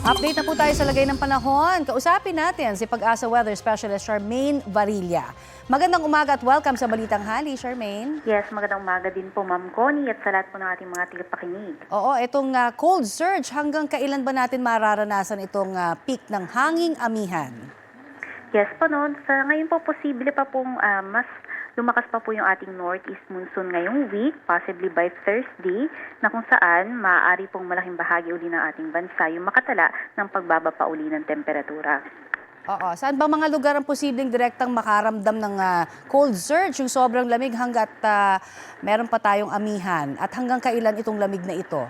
Update na po tayo sa lagay ng panahon. Kausapin natin si Pag-asa Weather Specialist Charmaine Varilla. Magandang umaga at welcome sa Balitang Hali, Charmaine. Yes, magandang umaga din po, Ma'am Connie, at sa lahat po ng ating mga tagapakinig. Oo, itong cold surge, hanggang kailan ba natin mararanasan itong peak ng hanging amihan? Yes po, no, sa ngayon po, posible pa pong mas lumakas pa po yung ating northeast monsoon ngayong week, possibly by Thursday, na kung saan maaari pong malaking bahagi uli ng ating bansa yung makatala ng pagbaba pa uli ng temperatura. Oo, saan ba mga lugar ang posibleng direktang makaramdam ng cold surge, yung sobrang lamig hanggat meron pa tayong amihan? At hanggang kailan itong lamig na ito?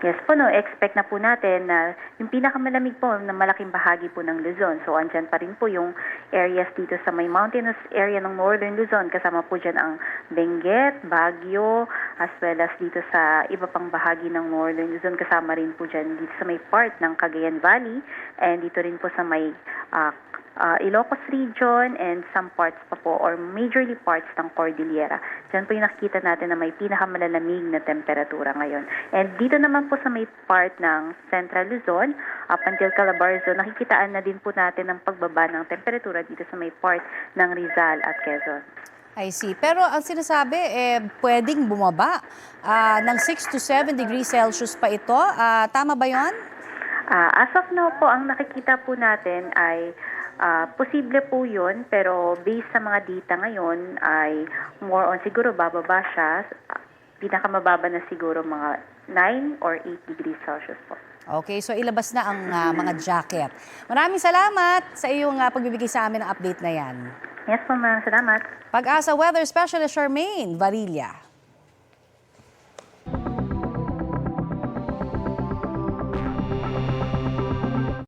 Yes po, no, expect na po natin na yung pinakamalamig po na malaking bahagi po ng Luzon. So, andyan pa rin po yung areas dito sa may mountainous area ng Northern Luzon. Kasama po dyan ang Benguet, Baguio, as well as dito sa iba pang bahagi ng Northern Luzon. Kasama rin po dyan dito sa may part ng Cagayan Valley and dito rin po sa may Ilocos region and some parts pa po or majorly parts ng Cordillera. Diyan po yung nakikita natin na may pinakamalalamig na temperatura ngayon. And dito naman po sa may part ng Central Luzon, up until Calabarzon, nakikitaan na din po natin ang pagbaba ng temperatura dito sa may part ng Rizal at Quezon. I see. Pero ang sinasabi, pwedeng bumaba ng 6 to 7 degrees Celsius pa ito. Tama ba yon? As of now po, ang nakikita po natin ay posible po yun, pero based sa mga data ngayon ay more on siguro bababa siya. Pinakamababa na siguro mga 9 or 8 degrees Celsius po. Okay, so ilabas na ang mga jacket. Maraming salamat sa iyong pagbibigay sa amin ng update na yan. Yes po, ma'am. Salamat. Pag-asa Weather Specialist Charmaine Varilla.